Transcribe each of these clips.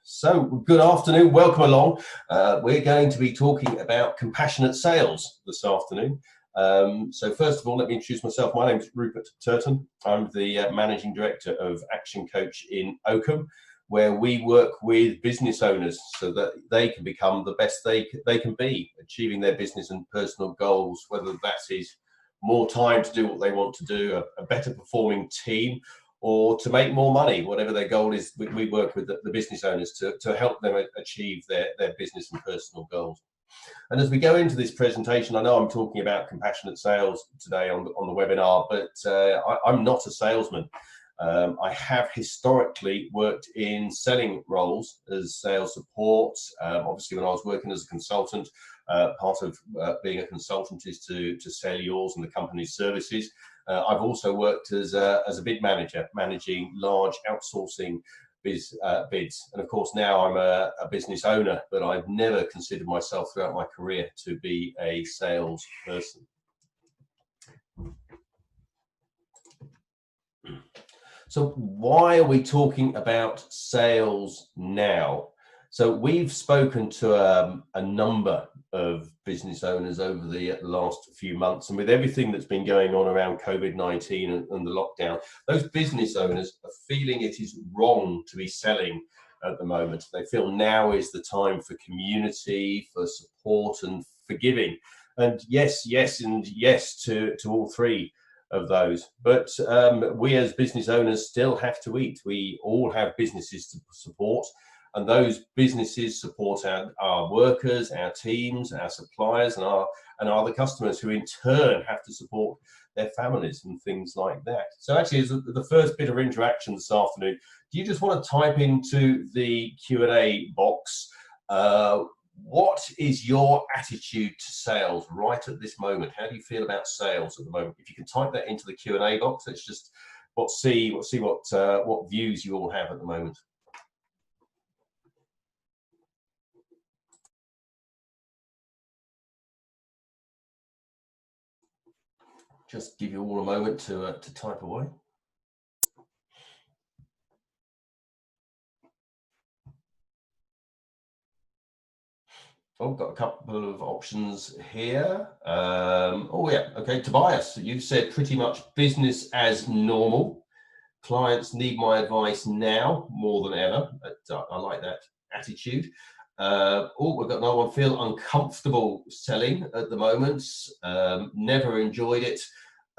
So, good afternoon, welcome along. We're going to be talking about compassionate sales this afternoon. So first of all, let me introduce myself. My name is Rupert Turton. I'm the Managing Director of Action Coach in Oakham, where we work with business owners so that they can become the best they can be, achieving their business and personal goals, whether that is more time to do what they want to do, a better performing team, or to make more money, whatever their goal is. We work with the business owners to help them achieve their business and personal goals. And as we go into this presentation, I know I'm talking about compassionate sales today on the webinar, but I'm not a salesman. I have historically worked in selling roles as sales support. Obviously, when I was working as a consultant, part of being a consultant is to sell yours and the company's services. I've also worked as a bid manager, managing large outsourcing bids. And of course, now I'm a business owner, but I've never considered myself throughout my career to be a sales person. So why are we talking about sales now? So we've spoken to a number of business owners over the last few months, and with everything that's been going on around COVID-19 and the lockdown, those business owners are feeling it is wrong to be selling at the moment. They feel now is the time for community, for support and for giving. And yes to all three of those. But we as business owners still have to eat. We all have businesses to support, and those businesses support our workers, our teams, our suppliers, and our other customers, who in turn have to support their families and things like that. So actually, as the first bit of interaction this afternoon, do you just want to type into the Q&A box, what is your attitude to sales right at this moment? How do you feel about sales at the moment? If you can type that into the Q&A box, let's just see what views you all have at the moment. Just give you all a moment to type away. Oh, got a couple of options here. Oh yeah, okay, Tobias, you said pretty much business as normal. Clients need my advice now more than ever. I like that attitude. Oh, we've got another one. Feel uncomfortable selling at the moment. Never enjoyed it.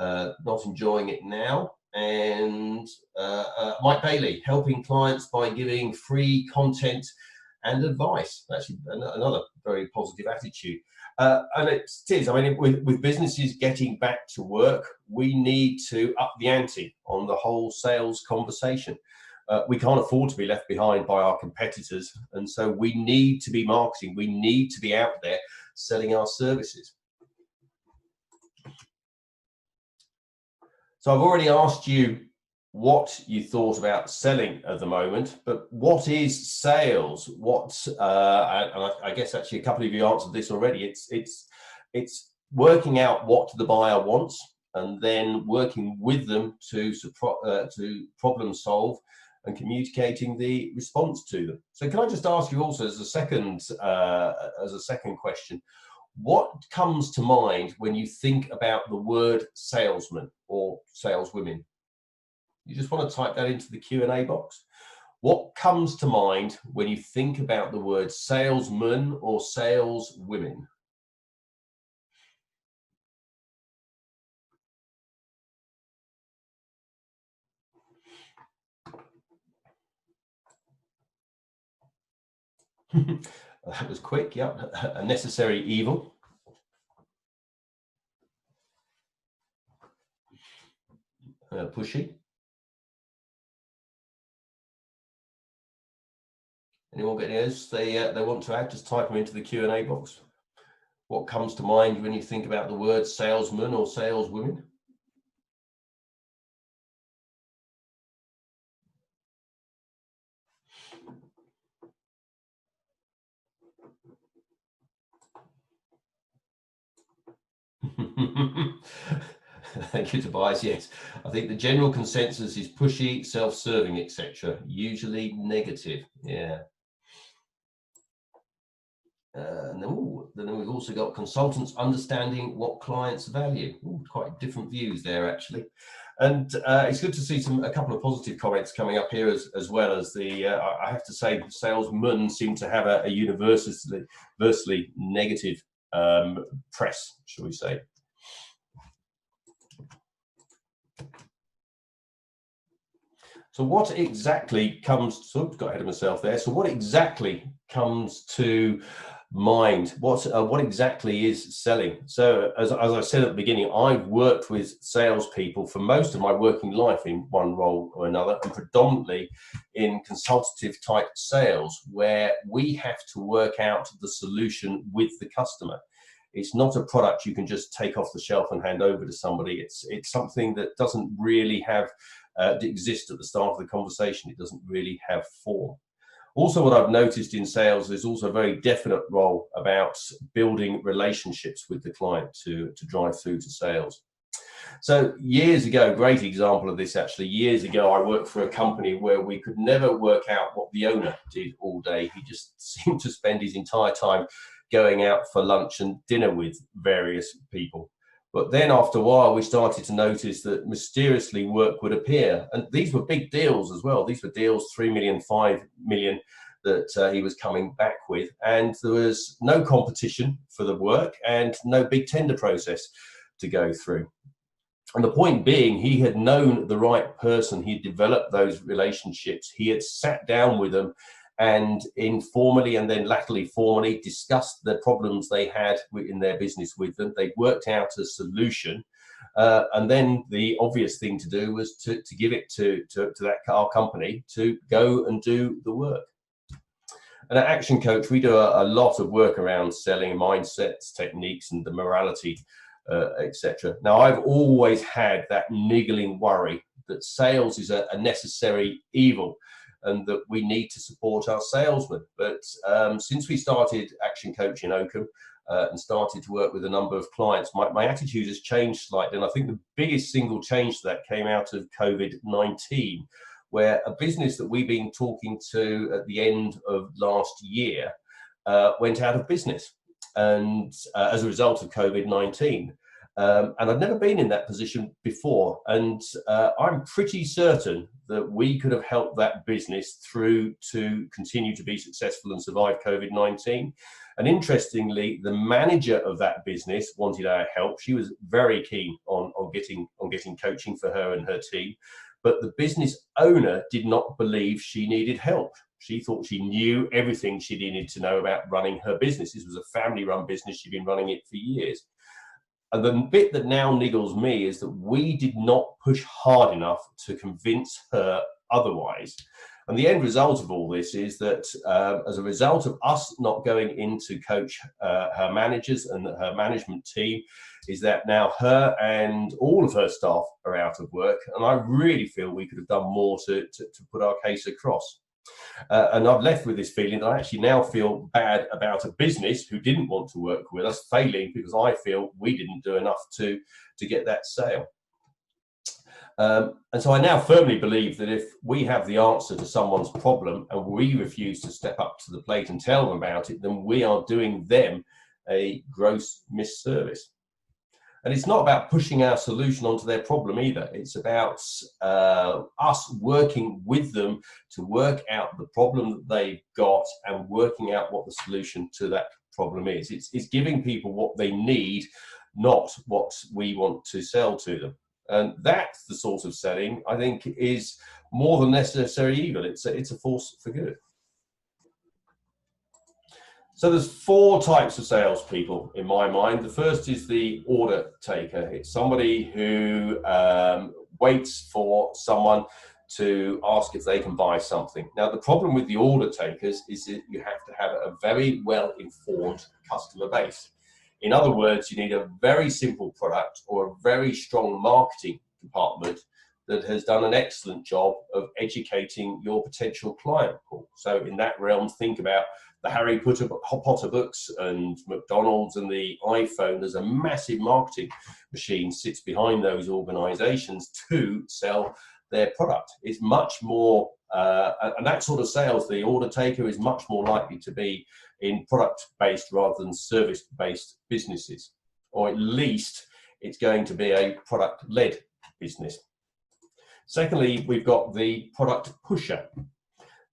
Not enjoying it now. And Mike Bailey, helping clients by giving free content and advice. Actually, another very positive attitude. And it is, I mean, with businesses getting back to work, we need to up the ante on the whole sales conversation. We can't afford to be left behind by our competitors, and so we need to be marketing. We need to be out there selling our services. So I've already asked you what you thought about selling at the moment, but what is sales? I guess actually a couple of you answered this already. It's working out what the buyer wants and then working with them to problem solve and communicating the response to them. So can I just ask you also as a second question, what comes to mind when you think about the word salesman or saleswomen? You just want to type that into the Q&A box. What comes to mind when you think about the word salesman or saleswomen? That was quick, yeah. A necessary evil. Pushy. Anyone got any others they want to add? Just type them into the Q&A box. What comes to mind when you think about the word salesman or saleswomen? Thank you, Tobias. Yes, I think the general consensus is pushy, self-serving, etc. Usually negative. Yeah. Then we've also got consultants understanding what clients value. Ooh, quite different views there, actually. And it's good to see a couple of positive comments coming up here, as well as I have to say, salesmen seem to have a universally negative press, shall we say. So what exactly comes, got ahead of myself there. So what exactly comes to mind? What exactly is selling? So as I said at the beginning, I've worked with salespeople for most of my working life in one role or another, and predominantly in consultative type sales, where we have to work out the solution with the customer. It's not a product you can just take off the shelf and hand over to somebody. It's something that doesn't really have exist at the start of the conversation. It doesn't really have form. Also, what I've noticed in sales is also a very definite role about building relationships with the client to drive through to sales. So years ago, great example of this actually, years ago I worked for a company where we could never work out what the owner did all day. He just seemed to spend his entire time going out for lunch and dinner with various people. But then after a while, we started to notice that mysteriously work would appear. And these were big deals as well. These were deals, 3 million, 5 million, that he was coming back with. And there was no competition for the work and no big tender process to go through. And the point being, he had known the right person. He developed those relationships. He had sat down with them and informally and then latterly formally discussed the problems they had in their business with them. They worked out a solution. And then the obvious thing to do was to give it to our company to go and do the work. And at Action Coach, we do a lot of work around selling mindsets, techniques, and the morality, etc. Now, I've always had that niggling worry that sales is a necessary evil, and that we need to support our salesmen. But since we started Action Coach in Oakham and started to work with a number of clients, my attitude has changed slightly. And I think the biggest single change to that came out of COVID-19, where a business that we've been talking to at the end of last year went out of business, and as a result of COVID-19. And I've never been in that position before. And I'm pretty certain that we could have helped that business through to continue to be successful and survive COVID-19. And interestingly, the manager of that business wanted our help. She was very keen on getting coaching for her and her team. But the business owner did not believe she needed help. She thought she knew everything she needed to know about running her business. This was a family-run business. She'd been running it for years. And the bit that now niggles me is that we did not push hard enough to convince her otherwise. And the end result of all this is that as a result of us not going in to coach her managers and her management team, is that now her and all of her staff are out of work. And I really feel we could have done more to put our case across. And I've left with this feeling that I actually now feel bad about a business who didn't want to work with us failing because I feel we didn't do enough to get that sale. And so I now firmly believe that if we have the answer to someone's problem and we refuse to step up to the plate and tell them about it, then we are doing them a gross misservice. And it's not about pushing our solution onto their problem either. It's about us working with them to work out the problem that they've got and working out what the solution to that problem is. It's giving people what they need, not what we want to sell to them. And that's the sort of selling I think is more than necessary evil. It's a force for good. So there's 4 types of salespeople in my mind. The first is the order taker. It's somebody who waits for someone to ask if they can buy something. Now, the problem with the order takers is that you have to have a very well-informed customer base. In other words, you need a very simple product or a very strong marketing department that has done an excellent job of educating your potential client pool. So in that realm, think about the Harry Potter books and McDonald's and the iPhone. There's a massive marketing machine sits behind those organizations to sell their product. It's much more And that sort of sales, the order taker is much more likely to be in product-based rather than service-based businesses, or at least it's going to be a product-led business. Secondly, we've got the product pusher.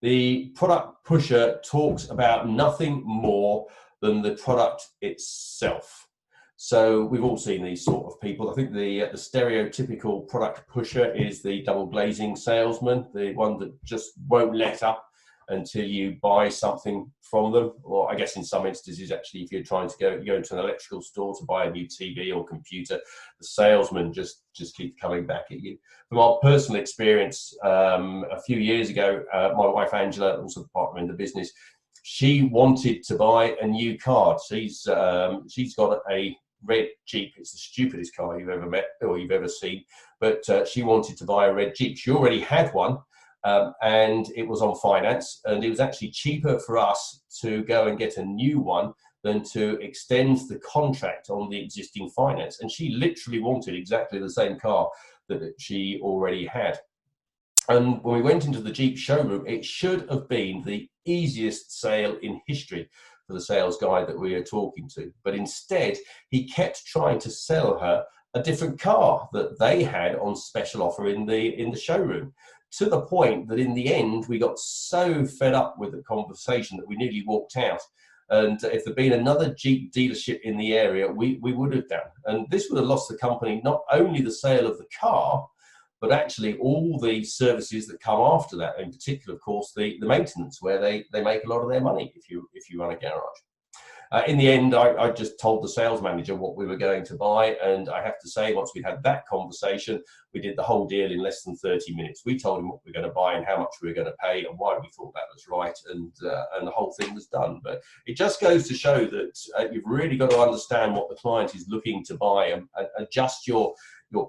The product pusher talks about nothing more than the product itself. So we've all seen these sort of people. I think the stereotypical product pusher is the double glazing salesman, the one that just won't let up until you buy something from them. Or I guess in some instances, actually, if you're trying to go into an electrical store to buy a new TV or computer, the salesman just keeps coming back at you. From our personal experience, a few years ago, my wife Angela, also a partner in the business, she wanted to buy a new car. She's got a red Jeep. It's the stupidest car you've ever met or you've ever seen, but she wanted to buy a red Jeep. She already had one, and it was on finance, and it was actually cheaper for us to go and get a new one than to extend the contract on the existing finance. And she literally wanted exactly the same car that she already had. And when we went into the Jeep showroom, it should have been the easiest sale in history for the sales guy that we were talking to. But instead, he kept trying to sell her a different car that they had on special offer in the showroom, to the point that in the end, we got so fed up with the conversation that we nearly walked out. And if there'd been another Jeep dealership in the area, we would have done. And this would have lost the company not only the sale of the car, but actually all the services that come after that. In particular, of course, the maintenance, where they make a lot of their money if you run a garage. In the end, I just told the sales manager what we were going to buy, and I have to say, once we had that conversation, we did the whole deal in less than 30 minutes. We told him what we were going to buy and how much we were going to pay and why we thought that was right, and the whole thing was done. But it just goes to show that you've really got to understand what the client is looking to buy and adjust your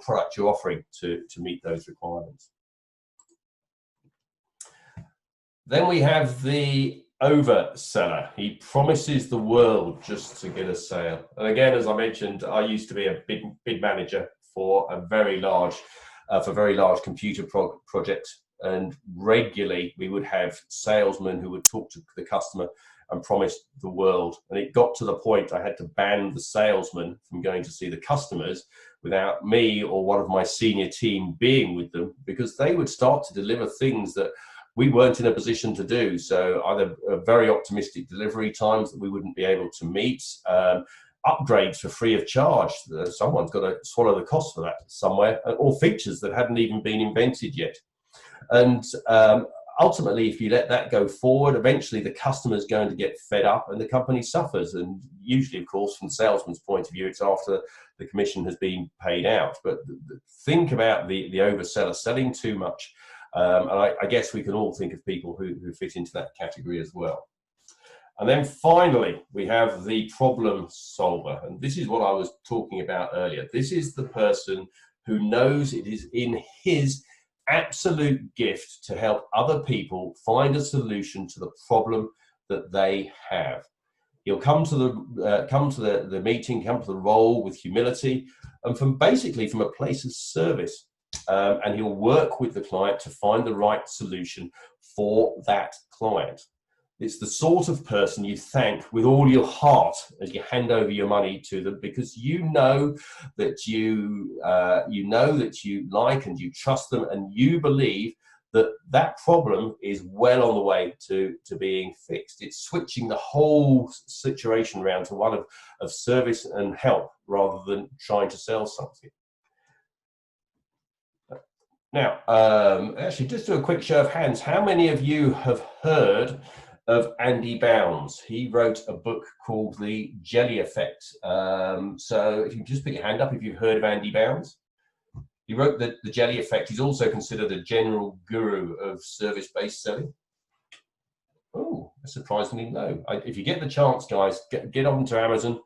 product you're offering to meet those requirements. Then we have the overseller. He promises the world just to get a sale. And again, as I mentioned, I used to be a bid manager for a very large computer project, and regularly we would have salesmen who would talk to the customer and promise the world. And it got to the point I had to ban the salesman from going to see the customers without me or one of my senior team being with them, because they would start to deliver things that we weren't in a position to do. So either very optimistic delivery times that we wouldn't be able to meet, upgrades for free of charge. Someone's got to swallow the cost for that somewhere, or features that hadn't even been invented yet. And ultimately, if you let that go forward, eventually the customer's going to get fed up and the company suffers. And usually, of course, from the salesman's point of view, it's after the commission has been paid out. But think about the overseller selling too much. And I guess we can all think of people who fit into that category as well. And then finally, we have the problem solver. And this is what I was talking about earlier. This is the person who knows it is in his absolute gift to help other people find a solution to the problem that they have. He'll come to the meeting, come to the role with humility, and from a place of service. And he'll work with the client to find the right solution for that client. It's the sort of person you thank with all your heart as you hand over your money to them, because you know that you like and you trust them, and you believe that that problem is well on the way to being fixed. It's switching the whole situation around to one of service and help rather than trying to sell something. Now, actually, just do a quick show of hands. How many of you have heard of Andy Bounds? He wrote a book called The Jelly Effect. So if you just put your hand up if you've heard of Andy Bounds. He wrote the Jelly Effect. He's also considered a general guru of service-based selling. Oh, surprisingly low. If you get the chance, guys, get onto Amazon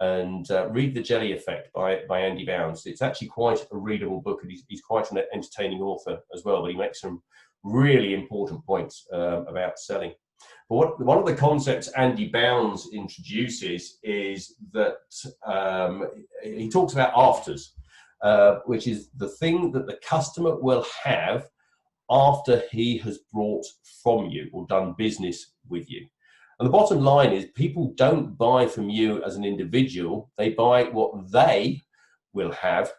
and read The Jelly Effect by Andy Bounds. It's actually quite a readable book, and he's quite an entertaining author as well, but he makes some really important points about selling. But one of the concepts Andy Bounds introduces is that he talks about afters, which is the thing that the customer will have after he has bought from you or done business with you. And the bottom line is people don't buy from you as an individual, they buy what they will have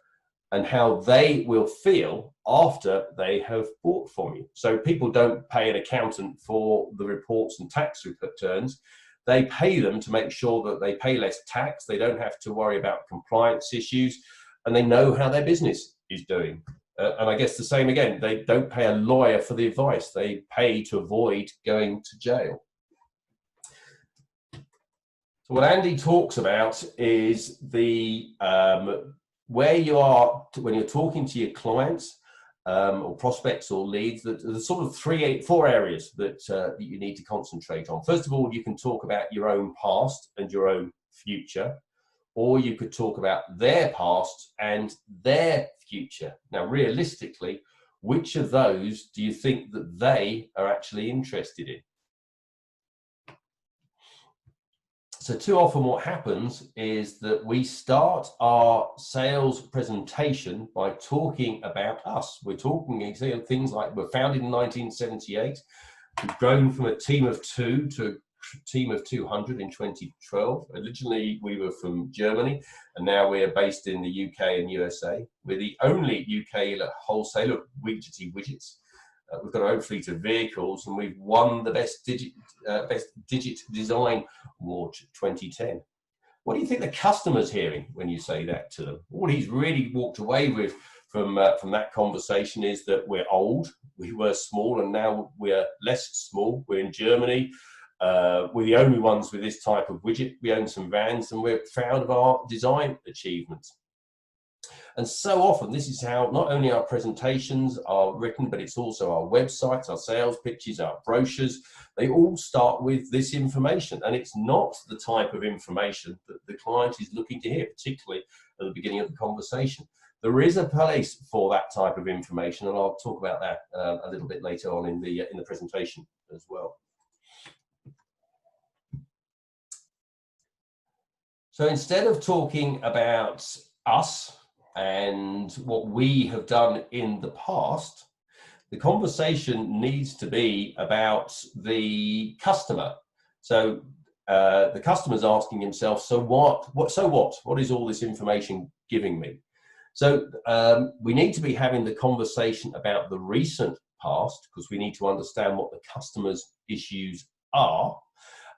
and how they will feel after they have bought from you. So people don't pay an accountant for the reports and tax returns. They pay them to make sure that they pay less tax, they don't have to worry about compliance issues, and they know how their business is doing. And I guess the same again, they don't pay a lawyer for the advice, they pay to avoid going to jail. So what Andy talks about is the where you are when you're talking to your clients or prospects or leads. That there's sort of four areas that that you need to concentrate on. First of all, you can talk about your own past and your own future, or you could talk about their past and their future. Now, realistically, which of those do you think that they are actually interested in? So too often what happens is that we start our sales presentation by talking about us. We're talking things like we're founded in 1978. We've grown from a team of 2 to a team of 200 in 2012. Originally, we were from Germany, and now we're based in the UK and USA. We're the only UK wholesaler of widgets. We've got our own fleet of vehicles, and we've won the Best Digit Design Award 2010. What do you think the customer's hearing when you say that to them? What he's really walked away with from that conversation is that we're old, we were small, and now we're less small. We're in Germany. We're the only ones with this type of widget. We own some vans, and we're proud of our design achievements. And so often, this is how not only our presentations are written, but it's also our websites, our sales pitches, our brochures. They all start with this information, and it's not the type of information that the client is looking to hear, particularly at the beginning of the conversation. There is a place for that type of information, and I'll talk about that a little bit later on in the presentation as well. So instead of talking about us and what we have done in the past, the conversation needs to be about the customer. So the customer's asking himself, so what? What is all this information giving me? So we need to be having the conversation about the recent past, because we need to understand what the customer's issues are.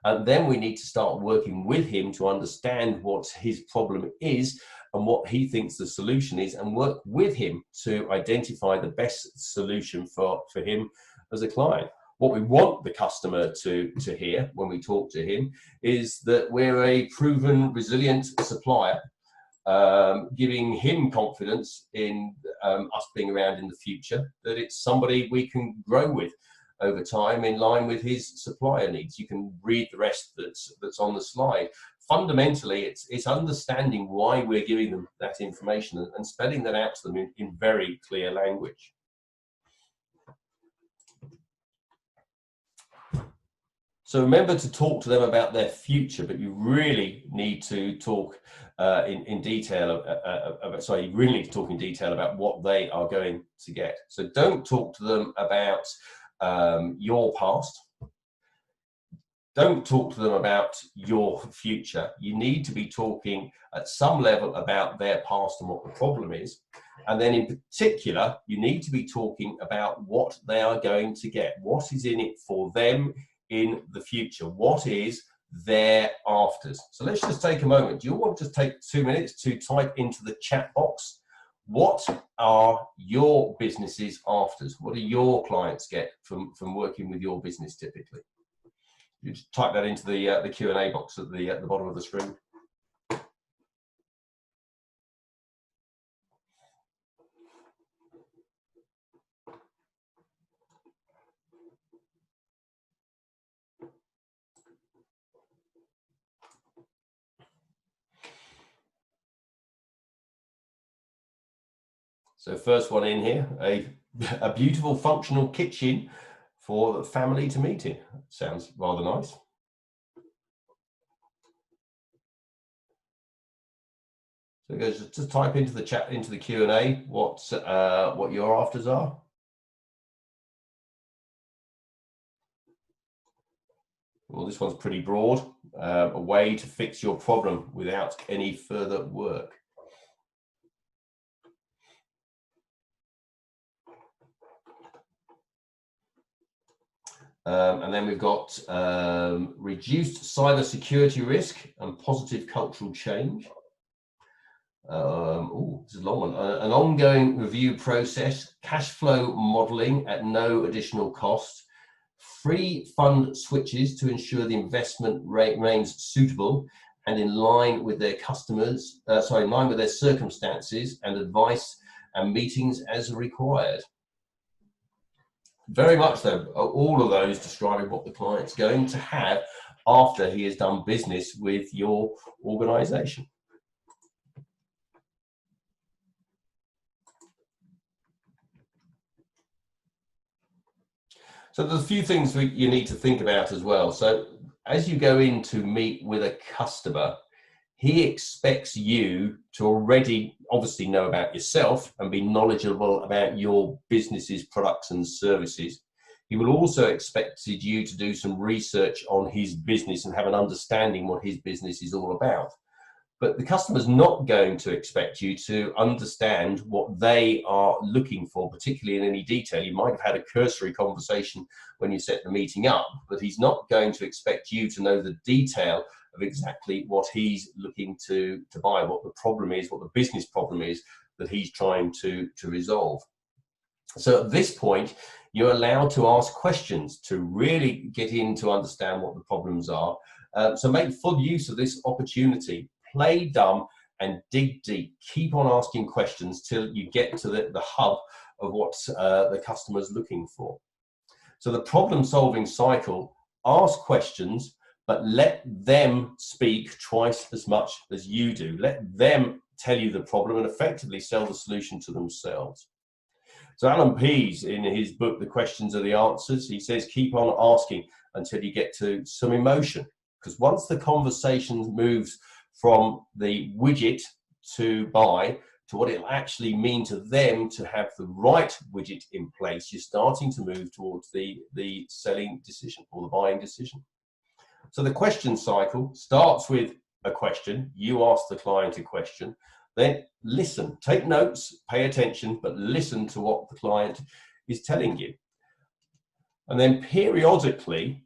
And then we need to start working with him to understand what his problem is and what he thinks the solution is, and work with him to identify the best solution for him as a client. What we want the customer to hear when we talk to him is that we're a proven, resilient supplier, giving him confidence in us being around in the future, that it's somebody we can grow with over time in line with his supplier needs. You can read the rest that's on the slide. Fundamentally, it's understanding why we're giving them that information and spelling that out to them in very clear language. So remember to talk to them about their future, but you really need to talk in detail you really need to talk in detail about what they are going to get. So don't talk to them about your past. Don't talk to them about your future. You need to be talking at some level about their past and what the problem is. And then in particular, you need to be talking about what they are going to get. What is in it for them in the future? What is their afters? So let's just take a moment. Do you want to just take 2 minutes to type into the chat box, what are your business's afters? What do your clients get from working with your business typically? You just type that into the Q&A box at the bottom of the screen. So first one in here, a beautiful functional kitchen for the family to meet in. Sounds rather nice. So guys, just type into the chat, into the Q&A, what your afters are. Well, this one's pretty broad. A way to fix your problem without any further work. And then we've got reduced cybersecurity risk and positive cultural change. Oh, this is a long one. An ongoing review process, cash flow modeling at no additional cost, free fund switches to ensure the investment rate remains suitable and in line with their customers, in line with their circumstances, and advice and meetings as required. Very much so, all of those describing what the client's going to have after he has done business with your organization. So there's a few things you need to think about as well. So as you go in to meet with a customer, he expects you to already obviously know about yourself and be knowledgeable about your business's products and services. He will also expect you to do some research on his business and have an understanding what his business is all about. But the customer's not going to expect you to understand what they are looking for, particularly in any detail. You might have had a cursory conversation when you set the meeting up, but he's not going to expect you to know the detail of exactly what he's looking to buy, what the problem is, what the business problem is that he's trying to resolve. So at this point, you're allowed to ask questions to really get in to understand what the problems are. So make full use of this opportunity. Play dumb and dig deep. Keep on asking questions till you get to the hub of what the customer's looking for. So the problem-solving cycle, ask questions, but let them speak twice as much as you do. Let them tell you the problem and effectively sell the solution to themselves. So Alan Pease, in his book, The Questions Are the Answers, he says, keep on asking until you get to some emotion. Because once the conversation moves from the widget to buy to what it'll actually mean to them to have the right widget in place, you're starting to move towards the selling decision or the buying decision. So the question cycle starts with a question. You ask the client a question, then listen, take notes, pay attention, but listen to what the client is telling you. And then periodically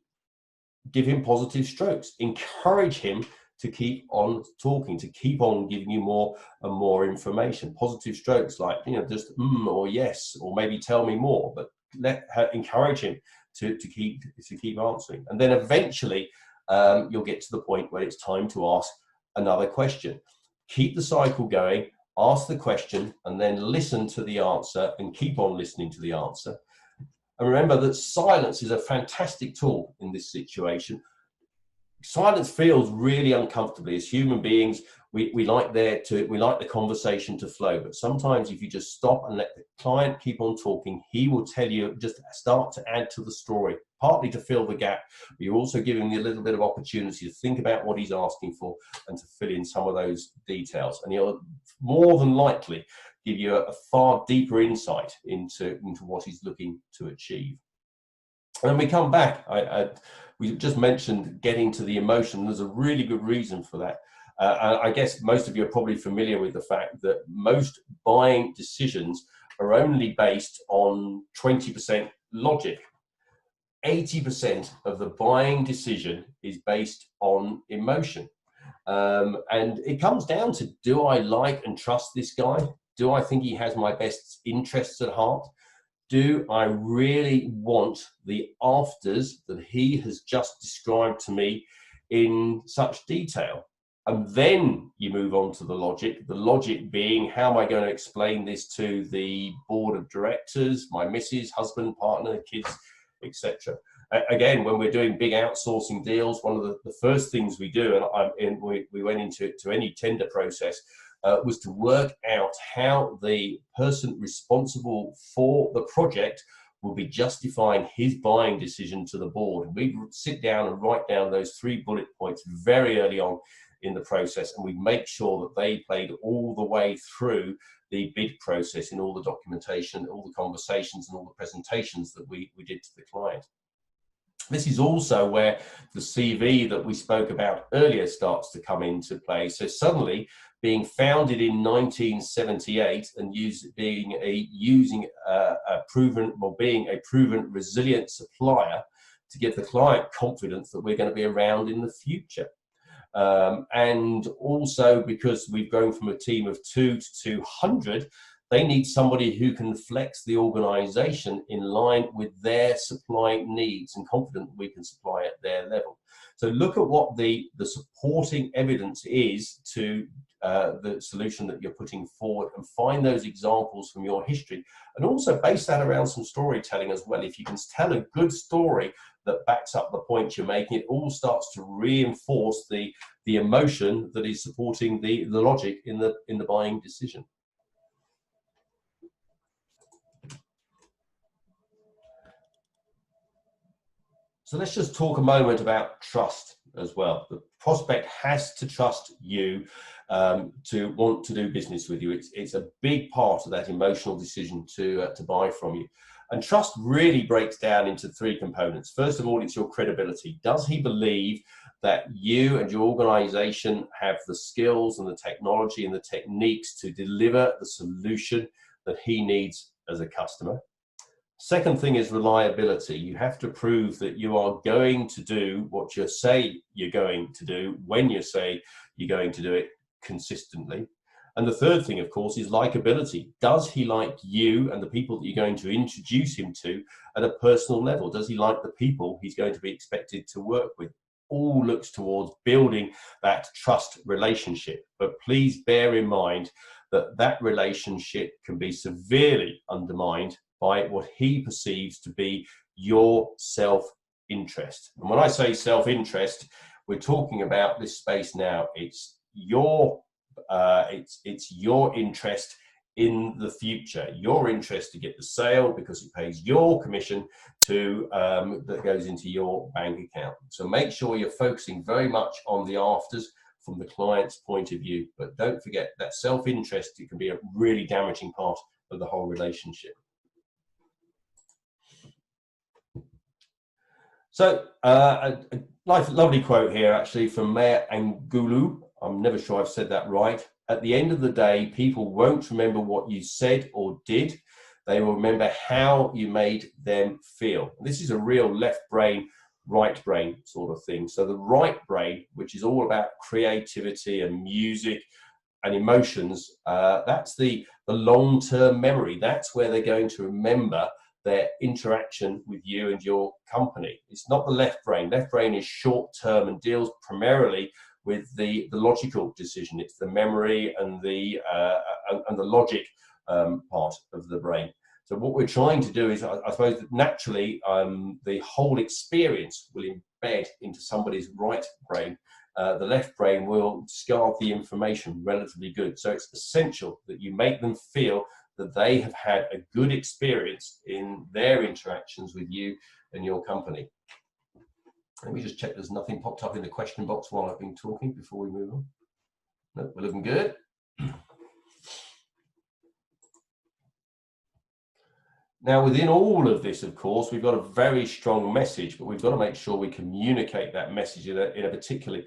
give him positive strokes, encourage him to keep on talking, to keep on giving you more and more information. Positive strokes like, just or yes, or maybe tell me more, but encourage him to keep answering. And then eventually you'll get to the point where it's time to ask another question. Keep the cycle going, ask the question, and then listen to the answer and keep on listening to the answer. And remember that silence is a fantastic tool in this situation. Silence feels really uncomfortably. As human beings, we like the conversation to flow, but sometimes if you just stop and let the client keep on talking, he will tell you, just start to add to the story, partly to fill the gap, but you're also giving him a little bit of opportunity to think about what he's asking for and to fill in some of those details. And he'll more than likely give you a far deeper insight into what he's looking to achieve. And then we come back. We just mentioned getting to the emotion. There's a really good reason for that. I guess most of you are probably familiar with the fact that most buying decisions are only based on 20% logic. 80% of the buying decision is based on emotion. And it comes down to, do I like and trust this guy? Do I think he has my best interests at heart? Do I really want the afters that he has just described to me in such detail? And then you move on to the logic being, how am I going to explain this to the board of directors, my missus, husband, partner, kids, etc. Again, when we're doing big outsourcing deals, one of the first things we do, and we went into any tender process, was to work out how the person responsible for the project will be justifying his buying decision to the board. We sit down and write down those 3 bullet points very early on in the process, and we make sure that they played all the way through the bid process in all the documentation, all the conversations and all the presentations that we did to the client. This is also where the CV that we spoke about earlier starts to come into play. So suddenly, being founded in 1978 and being a proven resilient supplier to give the client confidence that we're going to be around in the future. And also because we've grown from a team of 2 to 200, they need somebody who can flex the organization in line with their supply needs and confident we can supply at their level. So look at what the supporting evidence is to the solution that you're putting forward, and find those examples from your history, and also base that around some storytelling as well. If you can tell a good story that backs up the point you're making, it all starts to reinforce the emotion that is supporting the logic in the buying decision. So let's just talk a moment about trust as well. The prospect has to trust you to want to do business with you. It's a big part of that emotional decision to buy from you. And trust really breaks down into 3 components. First of all, it's your credibility. Does he believe that you and your organization have the skills and the technology and the techniques to deliver the solution that he needs as a customer? Second thing is reliability. You have to prove that you are going to do what you say you're going to do when you say you're going to do it consistently. And the third thing, of course, is likability. Does he like you and the people that you're going to introduce him to at a personal level? Does he like the people he's going to be expected to work with? All looks towards building that trust relationship. But please bear in mind that that relationship can be severely undermined by what he perceives to be your self-interest. And when I say self-interest, we're talking about this space now. It's your interest in the future, your interest to get the sale because it pays your commission to that goes into your bank account. So make sure you're focusing very much on the afters from the client's point of view, but don't forget that self-interest, it can be a really damaging part of the whole relationship. So a lovely quote here actually from Mayor Angoulou. I'm never sure I've said that right. At the end of the day, people won't remember what you said or did. They will remember how you made them feel. This is a real left brain, right brain sort of thing. So the right brain, which is all about creativity and music and emotions, that's the long-term memory. That's where they're going to remember their interaction with you and your company. It's not the left brain. Left brain is short-term and deals primarily with the logical decision. It's the memory and the logic part of the brain. So what we're trying to do is, I suppose, that naturally the whole experience will embed into somebody's right brain. The left brain will discard the information relatively good. So it's essential that you make them feel that they have had a good experience in their interactions with you and your company. Let me just check there's nothing popped up in the question box while I've been talking before we move on. No, we're looking good. Now, within all of this, of course, we've got a very strong message, but we've got to make sure we communicate that message in a particularly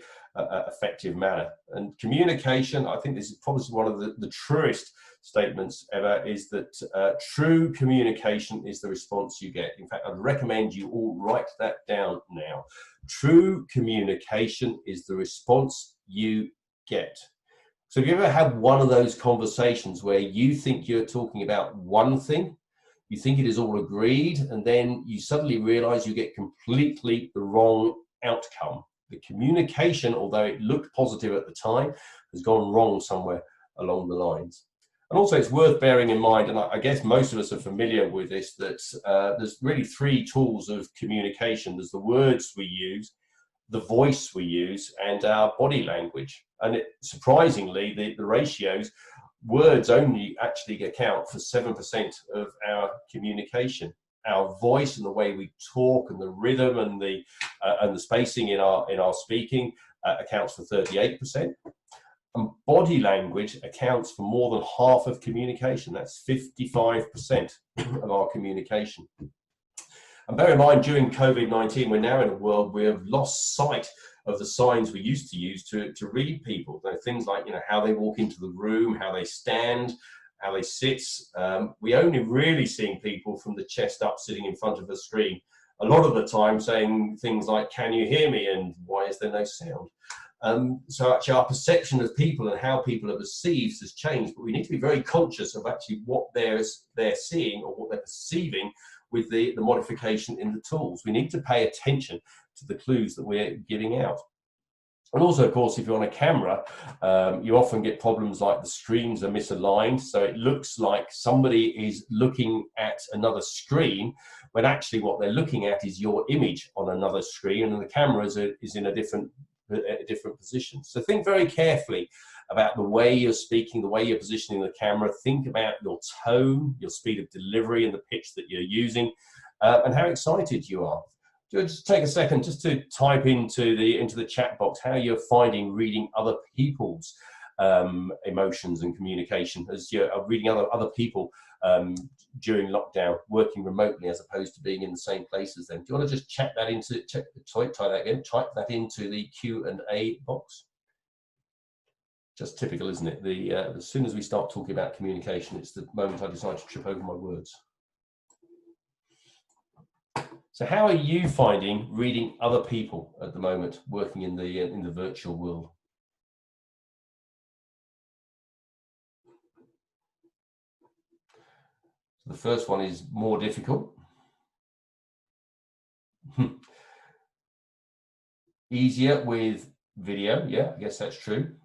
effective manner. And communication, I think this is probably one of the truest statements ever, is that true communication is the response you get. In fact, I'd recommend you all write that down now. True communication is the response you get. So have you ever had one of those conversations where you think you're talking about one thing, you think it is all agreed, and then you suddenly realize you get completely the wrong outcome? The communication, although it looked positive at the time, has gone wrong somewhere along the lines. And also it's worth bearing in mind, and I guess most of us are familiar with this, that there's really 3 tools of communication. There's the words we use, the voice we use, and our body language. And surprisingly, the ratios, words only actually account for 7% of our communication. Our voice and the way we talk and the rhythm and the spacing in our speaking accounts for 38%. And body language accounts for more than half of communication. That's 55% of our communication. And bear in mind, during COVID-19, we're now in a world where we've lost sight of the signs we used to use to read people. So things like, how they walk into the room, how they stand, how they sit. We only really seeing people from the chest up sitting in front of a screen. A lot of the time saying things like, "Can you hear me?" and "Why is there no sound?" So actually our perception of people and how people are perceived has changed, but we need to be very conscious of actually what they're seeing or what they're perceiving with the modification in the tools. We need to pay attention to the clues that we're giving out. And also, of course, if you're on a camera, you often get problems like the streams are misaligned. So it looks like somebody is looking at another screen, when actually what they're looking at is your image on another screen, and the camera is in a different position. So think very carefully about the way you're speaking, the way you're positioning the camera. Think about your tone, your speed of delivery, and the pitch that you're using, and how excited you are. Just take a second just to type into the chat box how you're finding reading other people's emotions and communication as you're reading other people during lockdown, working remotely as opposed to being in the same place as them. Do you want to just type that into the Q&A box? Just typical, isn't it? As soon as we start talking about communication, it's the moment I decide to trip over my words. So how are you finding reading other people at the moment, working in the virtual world? So the first one is more difficult. Easier with video, yeah, I guess that's true.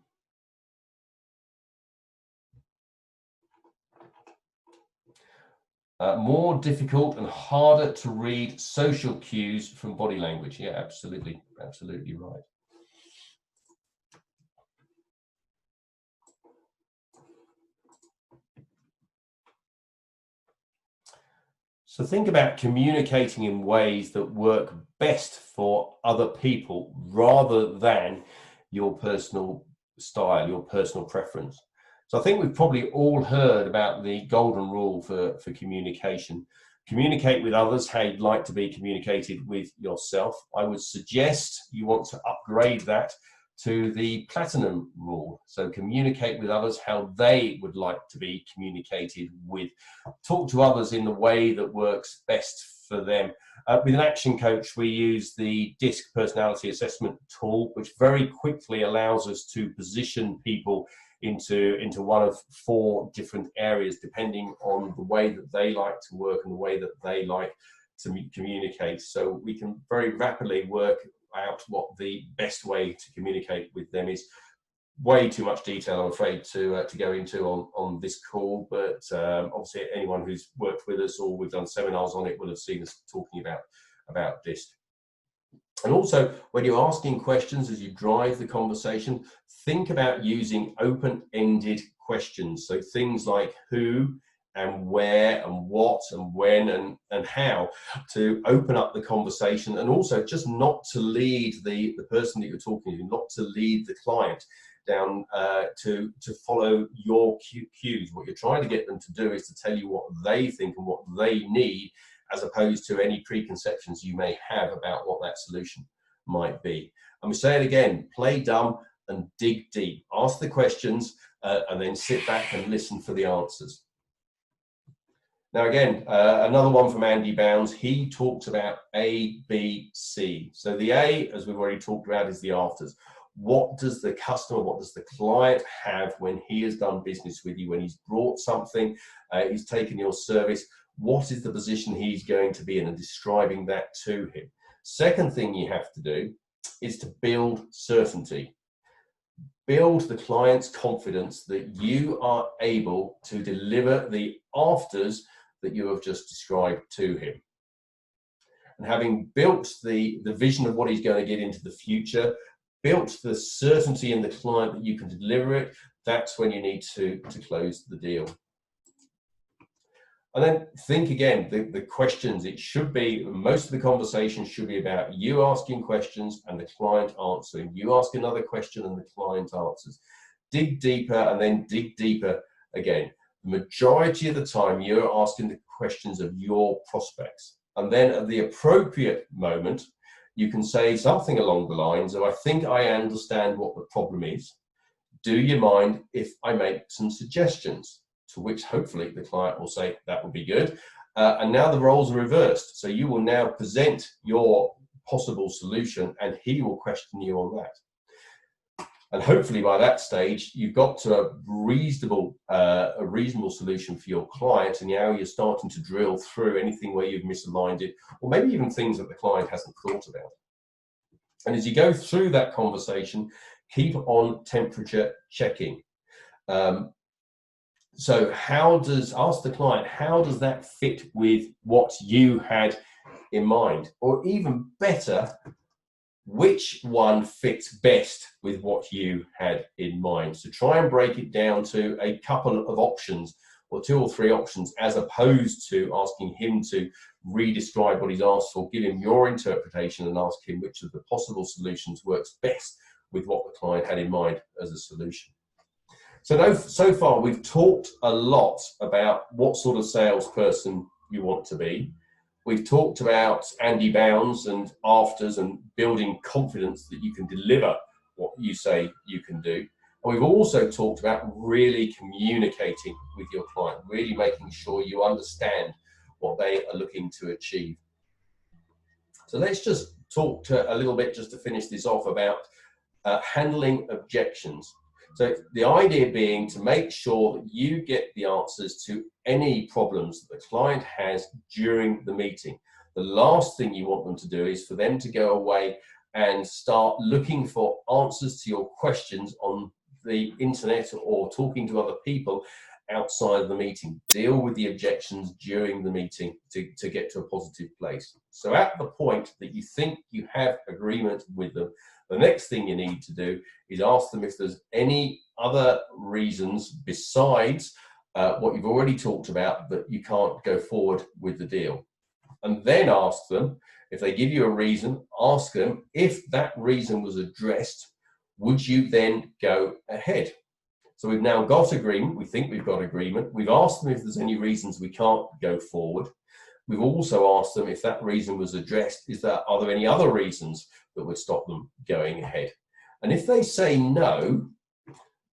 More difficult and harder to read social cues from body language. Yeah, absolutely, absolutely right. So think about communicating in ways that work best for other people rather than your personal style, your personal preference. So I think we've probably all heard about the golden rule for communication. Communicate with others how you'd like to be communicated with yourself. I would suggest you want to upgrade that to the platinum rule. So communicate with others how they would like to be communicated with. Talk to others in the way that works best for them. With an action coach, we use the DISC personality assessment tool, which very quickly allows us to position people into one of 4 different areas, depending on the way that they like to work and the way that they like to communicate. So we can very rapidly work out what the best way to communicate with them is. Way too much detail, I'm afraid, to go into on this call, but obviously anyone who's worked with us or we've done seminars on it will have seen us talking about DISC. And also, when you're asking questions as you drive the conversation, think about using open-ended questions. So things like who and where and what and when and how, to open up the conversation, and also just not to lead the person that you're talking to, not to lead the client down to follow your cues. What you're trying to get them to do is to tell you what they think and what they need, as opposed to any preconceptions you may have about what that solution might be. And we say it again, play dumb and dig deep. Ask the questions and then sit back and listen for the answers. Now again, another one from Andy Bounds, he talks about A, B, C. So the A, as we've already talked about, is the afters. What does the customer, what does the client have when he has done business with you, when he's brought something, he's taken your service? What is the position he's going to be in, and describing that to him. Second thing you have to do is to build certainty. Build the client's confidence that you are able to deliver the afters that you have just described to him. And having built the vision of what he's going to get into the future, built the certainty in the client that you can deliver it, that's when you need to close the deal. And then think again, the questions, it should be, most of the conversation should be about you asking questions and the client answering. You ask another question and the client answers. Dig deeper and then dig deeper again. The majority of the time you're asking the questions of your prospects. And then at the appropriate moment, you can say something along the lines of, I think I understand what the problem is. Do you mind if I make some suggestions? To which hopefully the client will say, that would be good. And now the roles are reversed. So you will now present your possible solution and he will question you on that. And hopefully by that stage, you've got to a reasonable solution for your client, and now you're starting to drill through anything where you've misaligned it, or maybe even things that the client hasn't thought about. And as you go through that conversation, keep on temperature checking. So ask the client, how does that fit with what you had in mind? Or even better, which one fits best with what you had in mind? So try and break it down to a couple of options, or 2 or 3 options, as opposed to asking him to re-describe what he's asked for. Give him your interpretation and ask him which of the possible solutions works best with what the client had in mind as a solution. So far, we've talked a lot about what sort of salesperson you want to be. We've talked about Andy Bounds and afters and building confidence that you can deliver what you say you can do. And we've also talked about really communicating with your client, really making sure you understand what they are looking to achieve. So let's just talk a little bit, just to finish this off, about handling objections. So the idea being to make sure that you get the answers to any problems that the client has during the meeting. The last thing you want them to do is for them to go away and start looking for answers to your questions on the internet or talking to other people outside of the meeting. Deal with the objections during the meeting to get to a positive place. So at the point that you think you have agreement with them, the next thing you need to do is ask them if there's any other reasons besides what you've already talked about that you can't go forward with the deal. And then ask them, if they give you a reason, ask them if that reason was addressed, would you then go ahead? So we've now got agreement. We think we've got agreement. We've asked them if there's any reasons we can't go forward. We've also asked them if that reason was addressed, are there any other reasons that would stop them going ahead? And if they say no,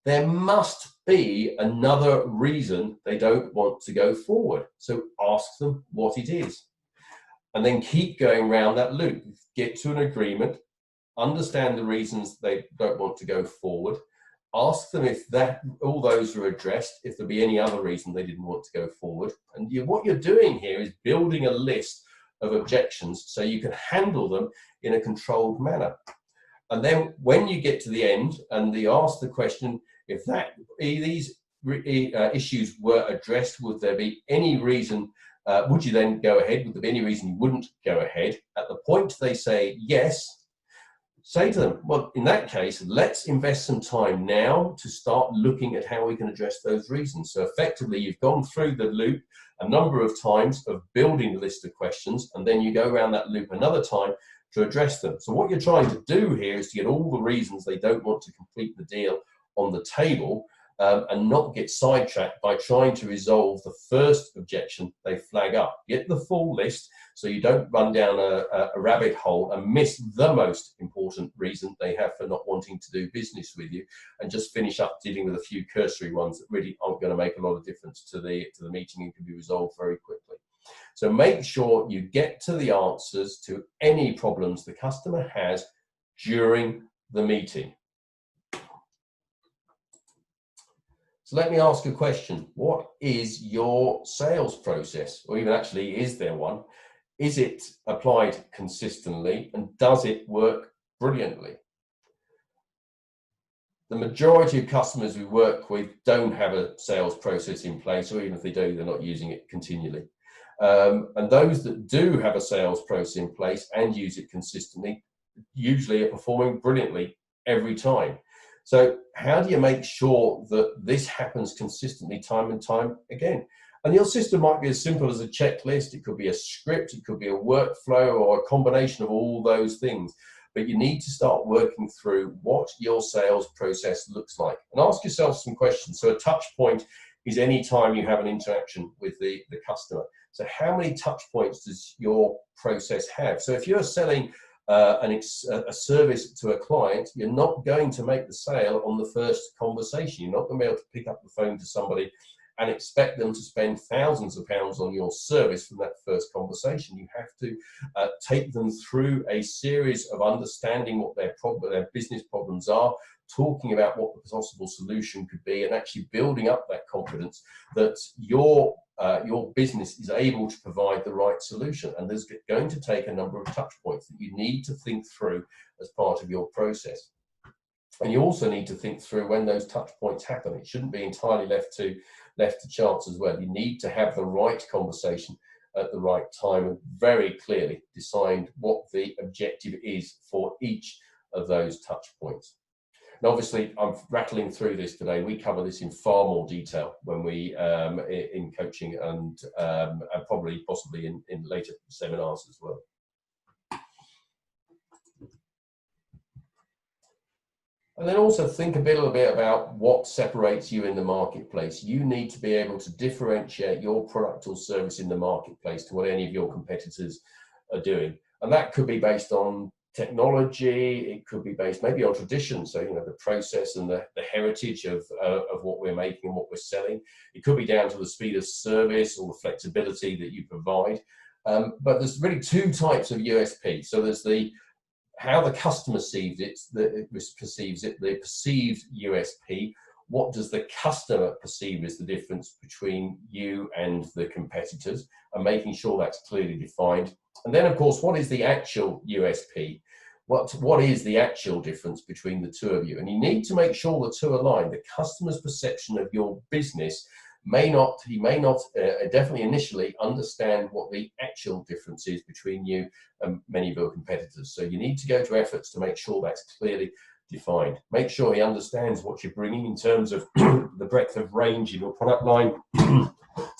there must be another reason they don't want to go forward. So ask them what it is. And then keep going around that loop. Get to an agreement, understand the reasons they don't want to go forward, ask them if all those are addressed, if there be any other reason they didn't want to go forward. And what you're doing here is building a list of objections so you can handle them in a controlled manner. And then when you get to the end and you ask the question, if these issues were addressed, would there be any reason, would you then go ahead? Would there be any reason you wouldn't go ahead? At the point they say yes, say to them, well, in that case, let's invest some time now to start looking at how we can address those reasons. So effectively, you've gone through the loop a number of times of building the list of questions, and then you go around that loop another time to address them. So what you're trying to do here is to get all the reasons they don't want to complete the deal on the table, and not get sidetracked by trying to resolve the first objection they flag up. Get the full list so you don't run down a rabbit hole and miss the most important reason they have for not wanting to do business with you, and just finish up dealing with a few cursory ones that really aren't going to make a lot of difference to the meeting and can be resolved very quickly. So make sure you get to the answers to any problems the customer has during the meeting. So let me ask a question. What is your sales process? Or even actually, is there one? Is it applied consistently, and does it work brilliantly? The majority of customers we work with don't have a sales process in place, or even if they do, they're not using it continually. And those that do have a sales process in place and use it consistently usually are performing brilliantly every time. So how do you make sure that this happens consistently time and time again? And your system might be as simple as a checklist. It could be a script. It could be a workflow, or a combination of all those things. But you need to start working through what your sales process looks like, and ask yourself some questions. So a touch point is any time you have an interaction with the customer. So how many touch points does your process have? So if you're selling a service to a client, you're not going to make the sale on the first conversation. You're not going to be able to pick up the phone to somebody and expect them to spend thousands of pounds on your service from that first conversation. You have to take them through a series of understanding what their business problems are, talking about what the possible solution could be, and actually building up that confidence that your business is able to provide the right solution. And there's going to take a number of touch points that you need to think through as part of your process. And you also need to think through when those touch points happen. It shouldn't be entirely left to chance as well. You need to have the right conversation at the right time and very clearly decide what the objective is for each of those touch points. And obviously, I'm rattling through this today. We cover this in far more detail when we in coaching and possibly in later seminars as well. And then also think a little bit about what separates you in the marketplace. You need to be able to differentiate your product or service in the marketplace to what any of your competitors are doing. And that could be based on technology, it could be based maybe on tradition, so the process and the heritage of what we're making and what we're selling. It could be down to the speed of service or the flexibility that you provide. But there's really two types of USP. So there's how the customer perceives it, the perceived USP. What does the customer perceive as the difference between you and the competitors, and making sure that's clearly defined. And then, of course, what is the actual USP? What is the actual difference between the two of you? And you need to make sure the two align. The customer's perception of your business he may not definitely initially understand what the actual difference is between you and many of your competitors. So you need to go to efforts to make sure that's clearly defined. Make sure he understands what you're bringing in terms of the breadth of range in your product line,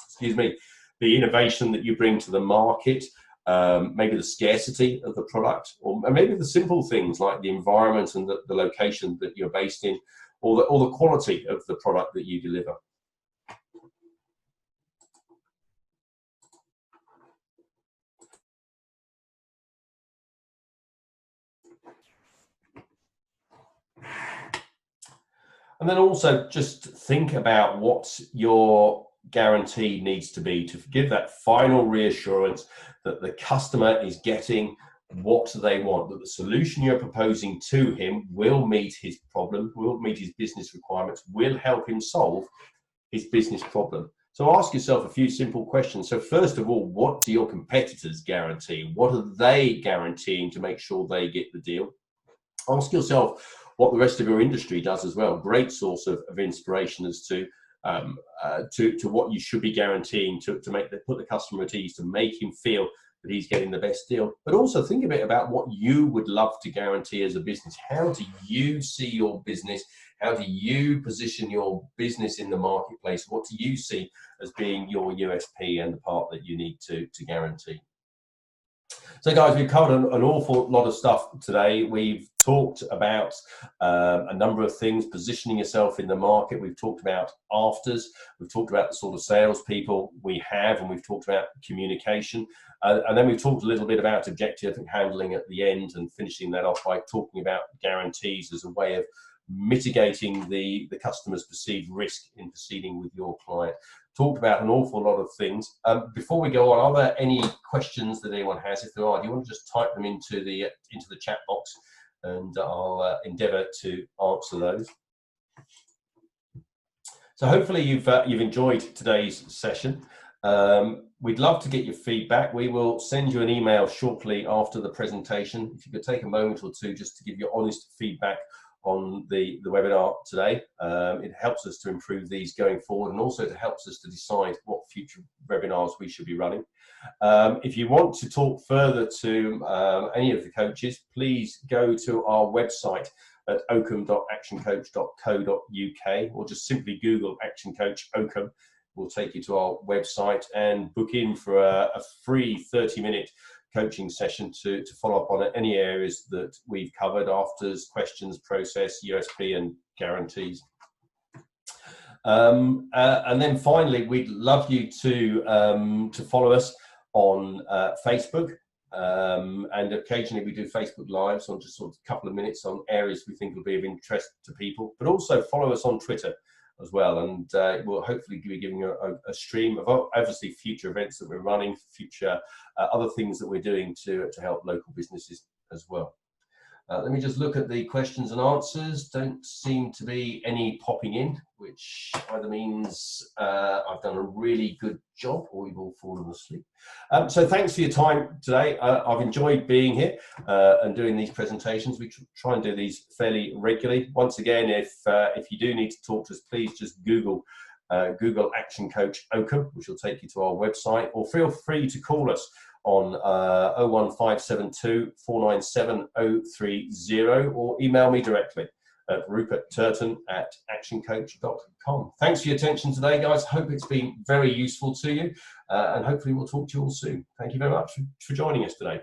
excuse me, the innovation that you bring to the market, maybe the scarcity of the product, or maybe the simple things like the environment and the location that you're based in, or the quality of the product that you deliver. And then also just think about what your guarantee needs to be to give that final reassurance that the customer is getting what they want, that the solution you're proposing to him will meet his problem, will meet his business requirements, will help him solve his business problem. So ask yourself a few simple questions. So first of all, what do your competitors guarantee? What are they guaranteeing to make sure they get the deal? Ask yourself what the rest of your industry does as well. Great source of inspiration as to what you should be guaranteeing to put the customer at ease, to make him feel that he's getting the best deal. But also think a bit about what you would love to guarantee as a business. How do you see your business? How do you position your business in the marketplace? What do you see as being your USP and the part that you need to guarantee? So guys, we've covered an awful lot of stuff today. We've talked about a number of things, positioning yourself in the market. We've talked about afters. We've talked about the sort of salespeople we have, and we've talked about communication. And then we've talked a little bit about objective handling at the end, and finishing that off by talking about guarantees as a way of mitigating the customer's perceived risk in proceeding with your client. Talked about an awful lot of things. Before we go on, are there any questions that anyone has? If there are, do you want to just type them into the chat box, and I'll endeavour to answer those. So hopefully you've enjoyed today's session. We'd love to get your feedback. We will send you an email shortly after the presentation. If you could take a moment or two just to give your honest feedback on the webinar today. It helps us to improve these going forward, and also it helps us to decide what future webinars we should be running. If you want to talk further to any of the coaches, please go to our website at oakham.actioncoach.co.uk, or just simply Google Action Coach Oakham. We'll take you to our website and book in for a free 30-minute coaching session to follow up on any areas that we've covered: afters, questions, process, USP, and guarantees. And then finally, we'd love you to follow us on Facebook. And occasionally we do Facebook Lives on just sort of a couple of minutes on areas we think will be of interest to people, but also follow us on Twitter as well. And we'll hopefully be giving you a stream of obviously future events that we're running, future other things that we're doing to help local businesses as well. Let me just look at the questions and answers. Don't seem to be any popping in, which either means I've done a really good job or we've all fallen asleep. So thanks for your time today. I've enjoyed being here and doing these presentations. We try and do these fairly regularly. Once again, if you do need to talk to us, please just Google Action Coach Oakham, which will take you to our website, or feel free to call us on 01572 497 030, or email me directly at rupertturton@actioncoach.com. Thanks for your attention today, guys. Hope it's been very useful to you, and hopefully we'll talk to you all soon. Thank you very much for joining us today.